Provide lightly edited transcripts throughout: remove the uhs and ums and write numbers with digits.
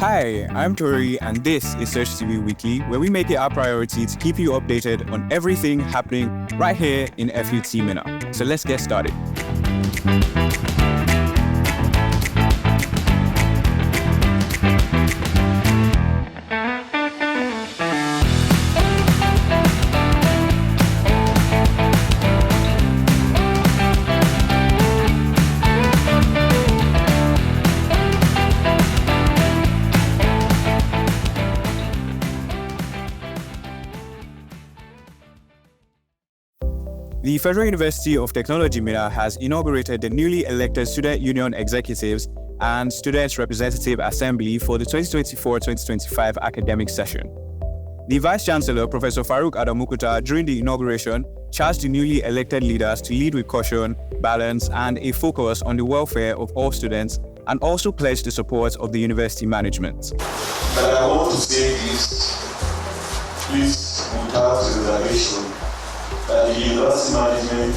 Hi, I'm Tori, and this is Search TV Weekly, where we make it our priority to keep you updated on everything happening right here in Fut Minna. So let's get started. The Federal University of Technology Minna has inaugurated the newly elected Student Union Executives and Students Representative Assembly for the 2024-2025 academic session. The Vice-Chancellor, Professor Faruk Adamukuta, during the inauguration, charged the newly elected leaders to lead with caution, balance, and a focus on the welfare of all students, and also pledged the support of the university management. But I want to say this, please, without reservation, that the university management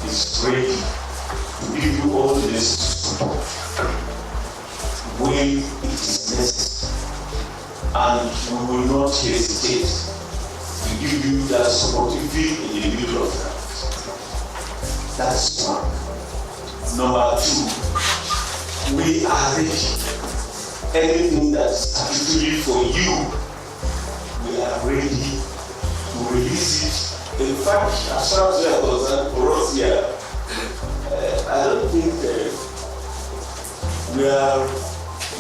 is ready to give you all the necessary support when it is necessary, and we will not hesitate to give you that support if you in the middle of that. That's one. Number two, we are ready. Anything that's statutory for you, we are ready to release it. In fact, as far as we are concerned, for us here, I don't think we are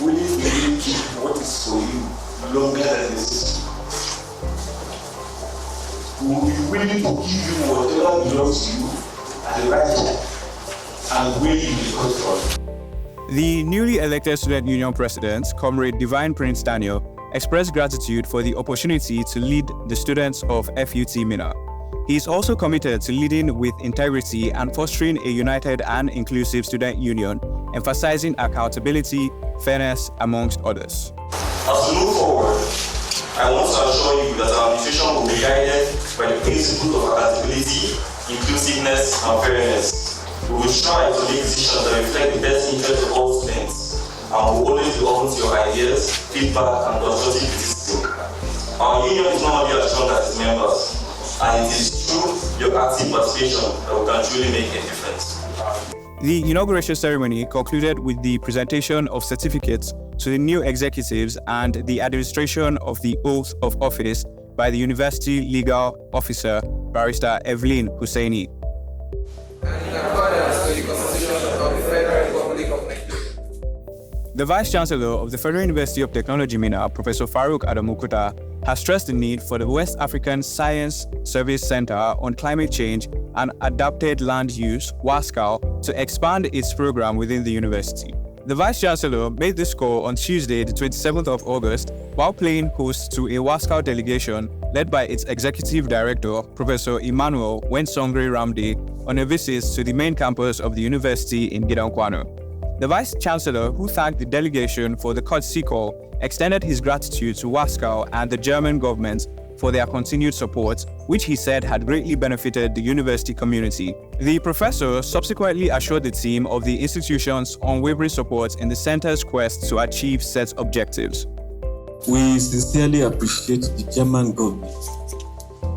willing to keep what is for you longer than necessary. We will be willing to give you whatever belongs to you at the right time and where you will control. The newly elected Student Union President, Comrade Divine Prince Daniel, expressed gratitude for the opportunity to lead the students of FUT Minna. He is also committed to leading with integrity and fostering a united and inclusive student union, emphasizing accountability, fairness, amongst others. As we move forward, I want to assure you that our administration will be guided by the principles of accountability, inclusiveness, and fairness. We will strive to make decisions that reflect the best interests of all students, and will always be open to your ideas, feedback, and constructive criticism. Our union is not only as strong as its members, and it is through your active participation that we can truly make a difference. The inauguration ceremony concluded with the presentation of certificates to the new executives and the administration of the oath of office by the University Legal Officer, Barrister Evelyn Husseini. And in accordance with the Constitution of the Federal Republic of Nigeria. The Vice-Chancellor of the Federal University of Technology Minna, Professor Faruk Adamukuta, has stressed the need for the West African Science Service Center on Climate Change and Adapted Land Use, WASCAL, to expand its program within the university. The Vice-Chancellor made this call on Tuesday, the 27th of August, while playing host to a WASCAL delegation led by its Executive Director, Professor Emmanuel Wensongre Ramde, on a visit to the main campus of the university in Gidankwano. The Vice-Chancellor, who thanked the delegation for the courtesy call, extended his gratitude to WASCAL and the German government for their continued support, which he said had greatly benefited the university community. The professor subsequently assured the team of the institution's unwavering support in the center's quest to achieve set objectives. We sincerely appreciate the German government,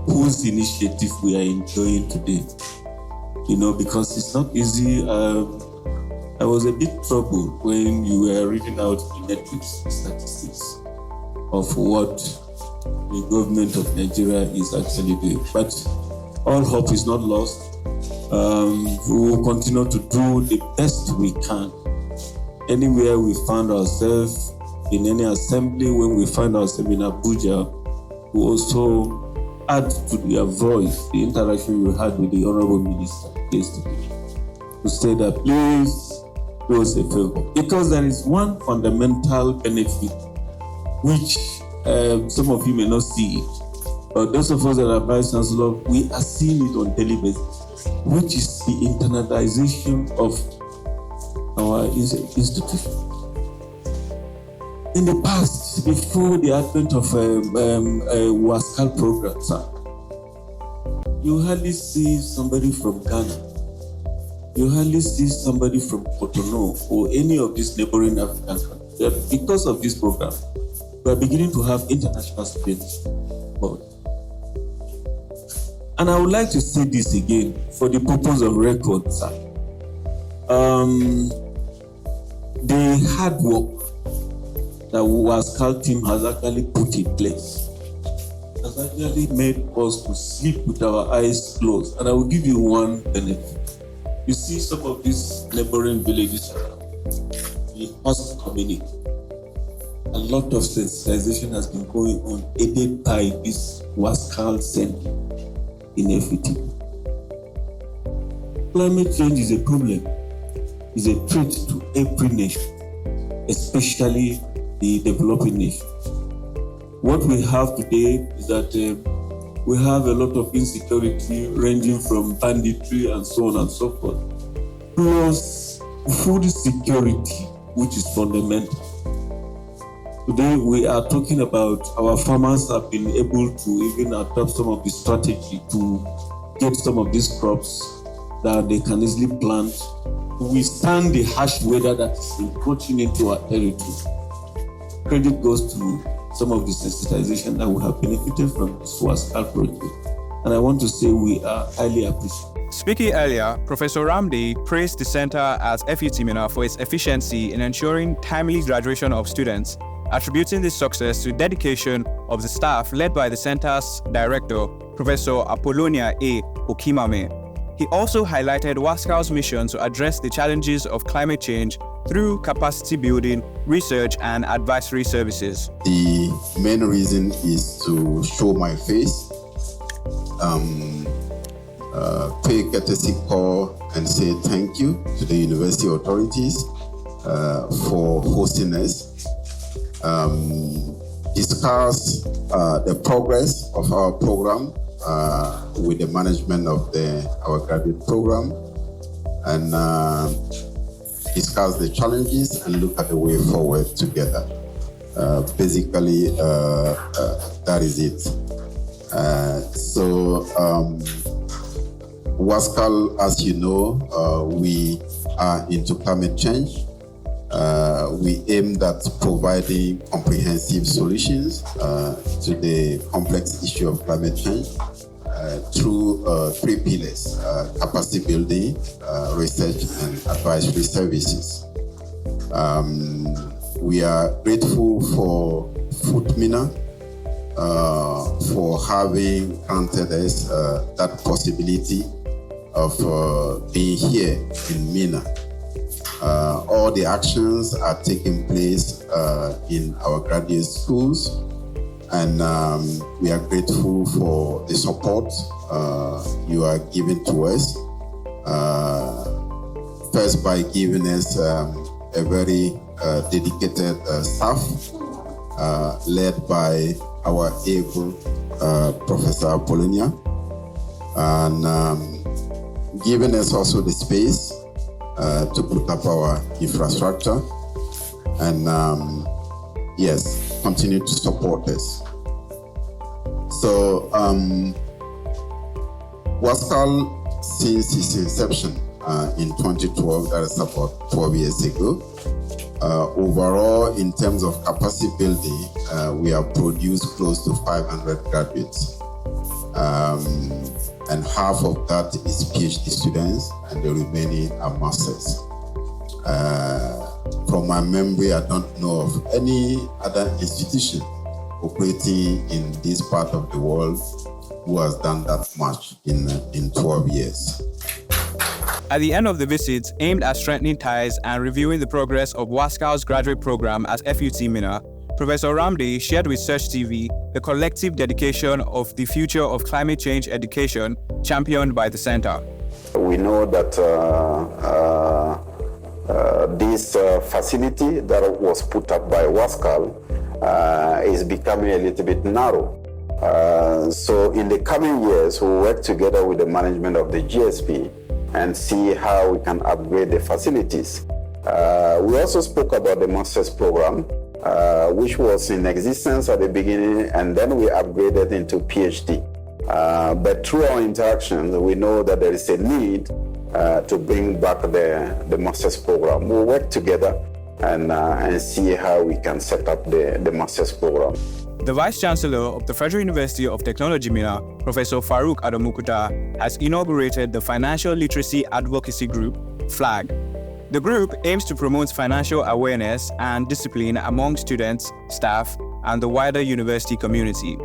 whose initiative we are enjoying today. Because it's not easy. I was a bit troubled when you were reading out the metrics statistics of what the government of Nigeria is actually doing. But all hope is not lost. We will continue to do the best we can. Anywhere we find ourselves, in any assembly, when we find ourselves in Abuja, we also add to their voice the interaction we had with the Honorable Minister yesterday to say that please do us a favor. Because there is one fundamental benefit which some of you may not see it, but those of us that are Vice Chancellor, we are seeing it on daily basis, which is the internalization of our institution. In the past, before the advent of WASCAL programs, you hardly see somebody from Ghana. You hardly see somebody from Cotonou or any of these neighboring African countries. because of this program, we are beginning to have international students involved. And I would like to say this again for the purpose of record, sir. The hard work that WASCAL team has actually put in place has actually made us to sleep with our eyes closed. And I will give you one benefit. You see some of these neighboring villages around the host community. A lot of sensitization has been going on, aided by this WASCAL center in FUT. Climate change is a problem, is a threat to every nation, especially the developing nations. What we have today is that we have a lot of insecurity ranging from banditry and so on and so forth, plus food security, which is fundamental. Today we are talking about our farmers have been able to even adopt some of the strategy to get some of these crops that they can easily plant to withstand the harsh weather that is encroaching into our territory. Credit goes to some of the sensitization that we have benefited from this WASCAL project. And I want to say we are highly appreciative. Speaking earlier, Professor Ramde praised the center as Fut Minna for its efficiency in ensuring timely graduation of students, attributing this success to dedication of the staff led by the center's director, Professor Apollonia A. Okimame. He also highlighted WASCAL's mission to address the challenges of climate change through capacity building, research, and advisory services. The main reason is to show my face, pay a courtesy call and say thank you to the university authorities for hosting us. Discuss the progress of our program with the management of our graduate program, and discuss the challenges and look at the way forward together. Basically, that is it. So WASCAL, as you know, we are into climate change. We aim at providing comprehensive solutions to the complex issue of climate change through three pillars: capacity building, research, and advisory services. We are grateful for Fut Minna for having granted us that possibility of being here in Minna. All the actions are taking place in our graduate schools, and we are grateful for the support you are giving to us. First, by giving us a very dedicated staff led by our able Professor Apollonia, and giving us also the space to put up our infrastructure, and yes, continue to support us. So WASCAL, since its inception in 2012, that is about 12 years ago, overall in terms of capacity building, we have produced close to 500 graduates. And half of that is PhD students, and the remaining are masters. From my memory, I don't know of any other institution operating in this part of the world who has done that much in 12 years. At the end of the visit, aimed at strengthening ties and reviewing the progress of WASCAL's graduate program at Fut Minna, Professor Ramde shared with Search TV the collective dedication of the future of climate change education championed by the center. We know that this facility that was put up by WASCAL is becoming a little bit narrow. So in the coming years, we'll work together with the management of the GSP and see how we can upgrade the facilities. We also spoke about the master's program, which was in existence at the beginning, and then we upgraded into PhD. But through our interactions, we know that there is a need to bring back the master's program. We'll work together and see how we can set up the master's program. The Vice Chancellor of the Federal University of Technology, Minna, Professor Faruk Adamukuta, has inaugurated the Financial Literacy Advocacy Group, FLAG. The group aims to promote financial awareness and discipline among students, staff, and the wider university community.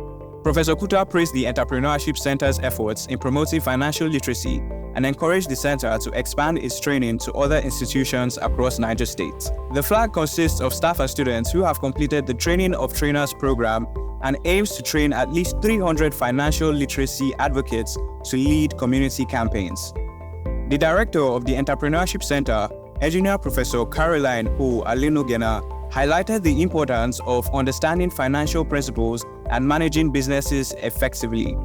Professor Kuta praised the Entrepreneurship Center's efforts in promoting financial literacy and encouraged the center to expand its training to other institutions across Niger State. The FLAG consists of staff and students who have completed the Training of Trainers program and aims to train at least 300 financial literacy advocates to lead community campaigns. The director of the Entrepreneurship Center, Engineer Professor Caroline O. Alenogena, highlighted the importance of understanding financial principles and managing businesses effectively.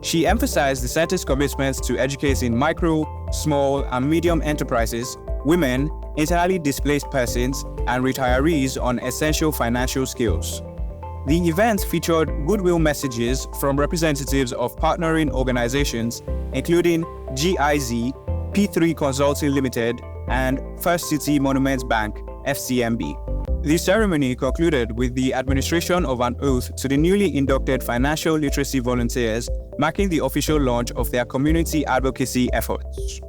She emphasized the center's commitment to educating micro, small, and medium enterprises, women, internally displaced persons, and retirees on essential financial skills. The event featured goodwill messages from representatives of partnering organizations, including GIZ, P3 Consulting Limited, and First City Monument Bank, FCMB. The ceremony concluded with the administration of an oath to the newly inducted financial literacy volunteers, marking the official launch of their community advocacy efforts.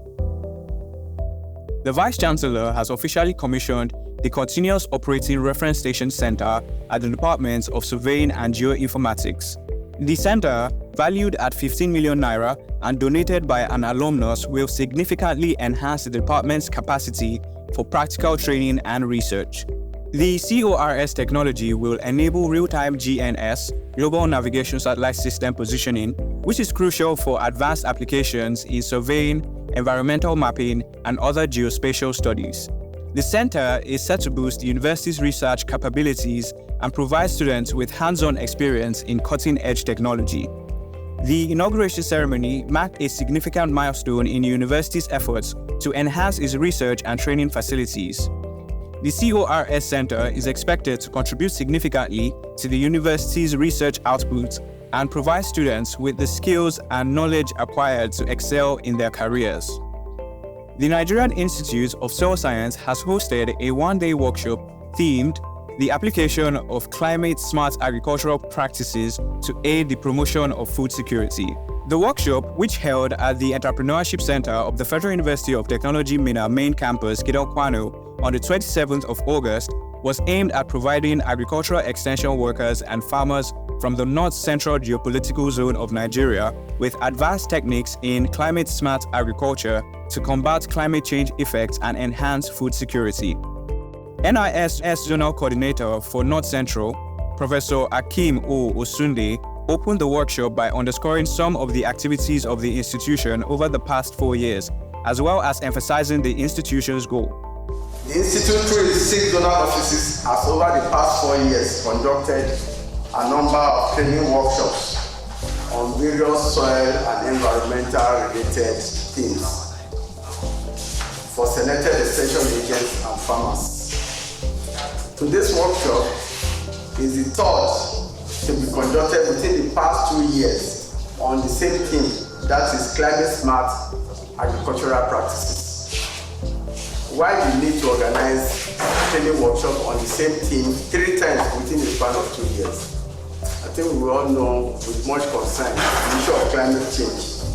The Vice Chancellor has officially commissioned the Continuous Operating Reference Station Center at the Department of Surveying and Geoinformatics. The center, valued at 15 million naira and donated by an alumnus, will significantly enhance the department's capacity for practical training and research. The CORS technology will enable real-time GNS, Global Navigation Satellite System positioning, which is crucial for advanced applications in surveying, environmental mapping, and other geospatial studies. The center is set to boost the university's research capabilities and provide students with hands-on experience in cutting-edge technology. The inauguration ceremony marked a significant milestone in the university's efforts to enhance its research and training facilities. The CORS Center is expected to contribute significantly to the university's research output and provide students with the skills and knowledge acquired to excel in their careers. The Nigerian Institute of Soil Science has hosted a one-day workshop themed "The Application of Climate-Smart Agricultural Practices to Aid the Promotion of Food Security." The workshop, which held at the Entrepreneurship Center of the Federal University of Technology Minna main campus, Kidon-Kwano, on the 27th of August, was aimed at providing agricultural extension workers and farmers from the north-central geopolitical zone of Nigeria with advanced techniques in climate-smart agriculture to combat climate change effects and enhance food security. NIS Zonal Coordinator for North Central, Professor Akim O. Osunde, opened the workshop by underscoring some of the activities of the institution over the past 4 years, as well as emphasizing the institution's goal. The Institute, through its 6 zonal offices, has over the past 4 years conducted a number of training workshops on various soil and environmental related themes for selected extension agents and farmers. Today's workshop is the third to be conducted within the past 2 years on the same theme, that is climate smart agricultural practices. Why do you need to organize a training workshop on the same theme 3 times within the span of 2 years? I think we all know with much concern the issue of climate change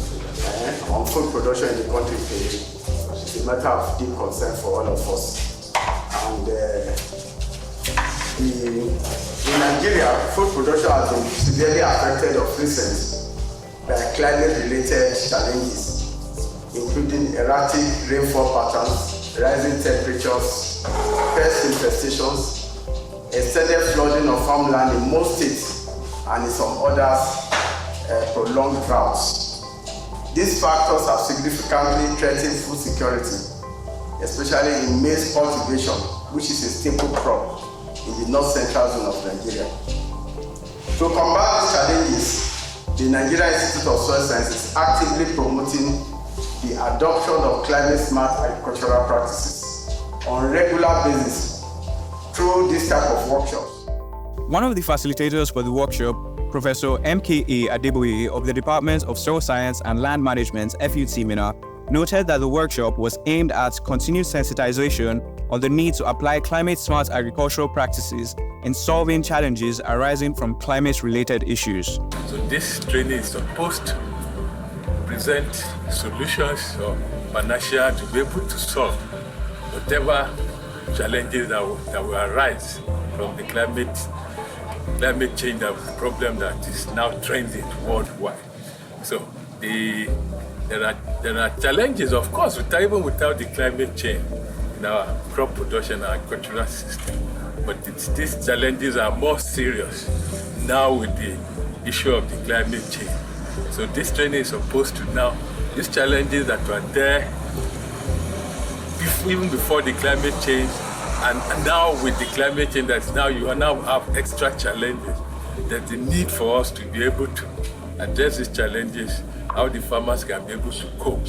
on food production in the country is a matter of deep concern for all of us. And in Nigeria, food production has been severely affected of recent by climate-related challenges, including erratic rainfall patterns, rising temperatures, pest infestations, extended flooding of farmland in most states, and in some others, prolonged droughts. These factors have significantly threatened food security, especially in maize cultivation, which is a staple crop in the north-central zone of Nigeria. To combat these challenges, the Nigerian Institute of Soil Science is actively promoting the adoption of climate-smart agricultural practices on a regular basis through this type of workshops. One of the facilitators for the workshop, Professor M.K.A. Adeboye of the Department of Soil Science and Land Management, FUT Minna, noted that the workshop was aimed at continued sensitization on the need to apply climate-smart agricultural practices in solving challenges arising from climate-related issues. So this training is supposed to present solutions or panacea to be able to solve whatever challenges that will arise from the climate change problem that is now trending worldwide. So there are challenges, of course, even without the climate change in our crop production and agricultural system. But these challenges are more serious now with the issue of the climate change. So this training is supposed to now, these challenges that were there even before the climate change, and now with the climate change that now you now have extra challenges, there's a need for us to be able to address these challenges, how the farmers can be able to cope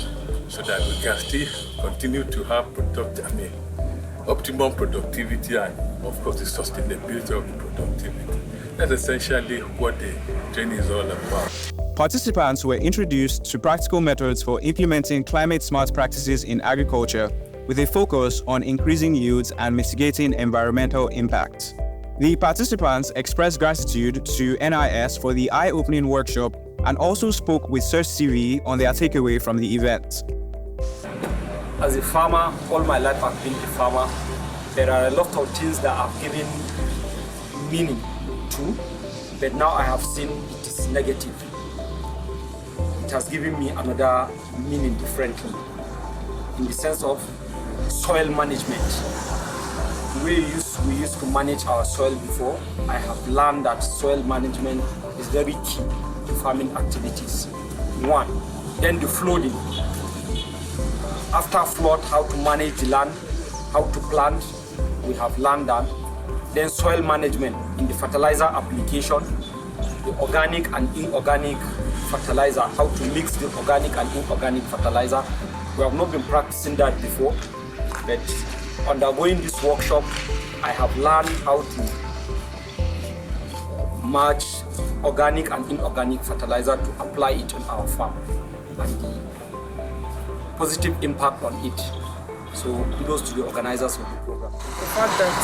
so that we can still continue to have optimum productivity and, of course, the sustainability of the productivity. That's essentially what the training is all about. Participants were introduced to practical methods for implementing climate-smart practices in agriculture with a focus on increasing yields and mitigating environmental impact. The participants expressed gratitude to NIS for the eye-opening workshop and also spoke with Search CV on their takeaway from the event. As a farmer, all my life I've been a farmer. There are a lot of things that I've given meaning to, but now I have seen it is negative. It has given me another meaning differently, in the sense of soil management. The way we used to manage our soil before, I have learned that soil management is very key to farming activities. One, then the flooding. After flood, how to manage the land, how to plant, we have learned that. Then soil management in the fertilizer application, the organic and inorganic fertilizer, how to mix the organic and inorganic fertilizer. We have not been practicing that before, but undergoing this workshop, I have learned how to match organic and inorganic fertilizer to apply it on our farm and the positive impact on it. So kudos to the organizers of the program. The fact that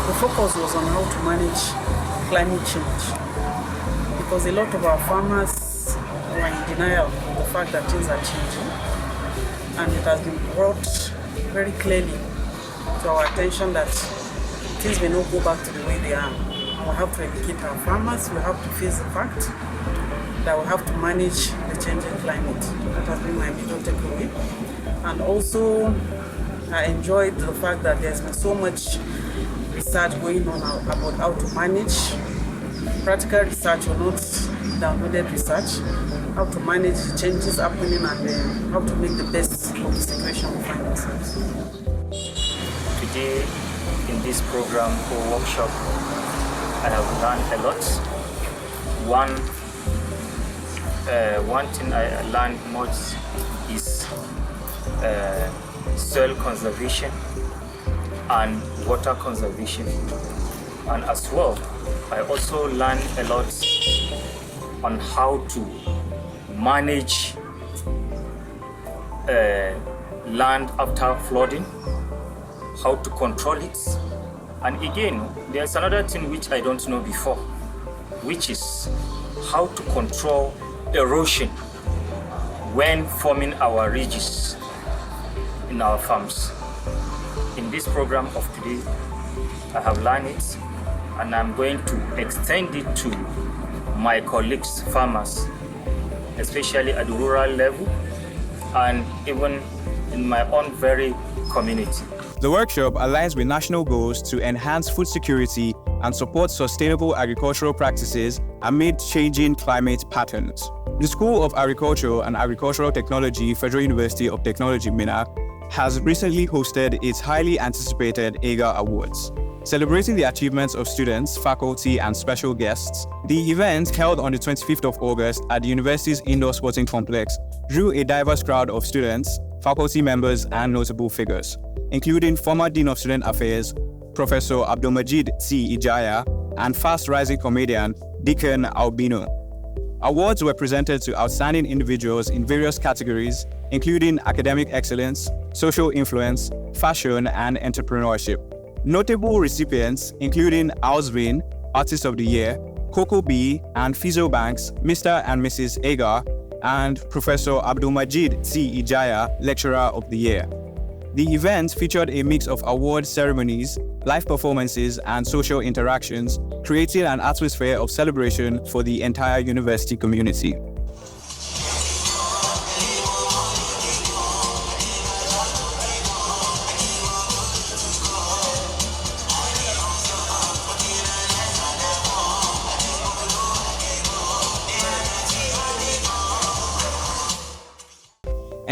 the focus was on how to manage climate change, because a lot of our farmers were in denial of the fact that things are changing, and it has been brought very clearly to our attention that things may not go back to the way they are. We have to educate our farmers, we have to face the fact that we have to manage the changing climate. That has been my major takeaway. And also, I enjoyed the fact that there's been so much research going on about how to manage practical research or not downloaded research, how to manage the changes happening and how to make the best of the situation we find ourselves. Today, in this program or workshop, I have learned a lot. One thing I learned most is soil conservation and water conservation. And as well, I also learned a lot on how to manage land after flooding, how to control it. And again, there's another thing which I don't know before, which is how to control erosion when forming our ridges in our farms. In this program of today, I have learned it, and I'm going to extend it to my colleagues, farmers, especially at the rural level and even in my own very community. The workshop aligns with national goals to enhance food security and support sustainable agricultural practices amid changing climate patterns. The School of Agriculture and Agricultural Technology, Federal University of Technology, Minna, has recently hosted its highly anticipated AGA Awards. Celebrating the achievements of students, faculty, and special guests, the event, held on the 25th of August at the university's indoor sporting complex, drew a diverse crowd of students, faculty members, and notable figures, including former Dean of Student Affairs, Professor Abdulmajid C. Ijaya, and fast-rising comedian Deacon Albino. Awards were presented to outstanding individuals in various categories, including academic excellence, social influence, fashion, and entrepreneurship. Notable recipients including Ausvin, Artist of the Year, Coco B, and Fizo Banks, Mr. and Mrs. Agar, and Professor Abdulmajid C. Ijaya, Lecturer of the Year. The event featured a mix of award ceremonies, live performances, and social interactions, creating an atmosphere of celebration for the entire university community.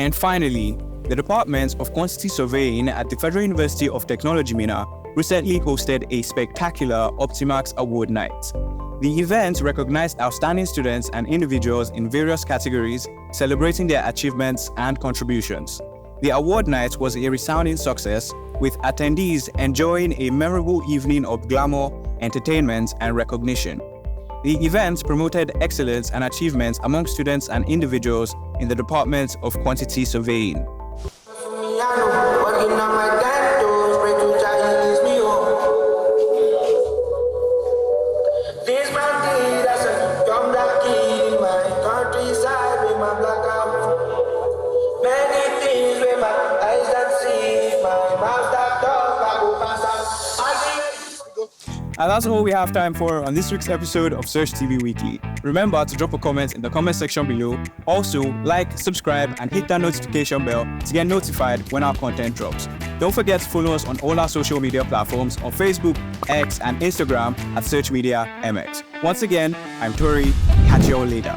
And finally, the Department of Quantity Surveying at the Federal University of Technology, Minna, recently hosted a spectacular Optimax Award Night. The event recognized outstanding students and individuals in various categories, celebrating their achievements and contributions. The award night was a resounding success, with attendees enjoying a memorable evening of glamour, entertainment, and recognition. The event promoted excellence and achievements among students and individuals in the Department of Quantity Surveying. And that's all we have time for on this week's episode of Search TV Weekly. Remember to drop a comment in the comment section below. Also, like, subscribe, and hit that notification bell to get notified when our content drops. Don't forget to follow us on all our social media platforms on Facebook, X, and Instagram at Search Media MX. Once again, I'm Tori. Catch you all later.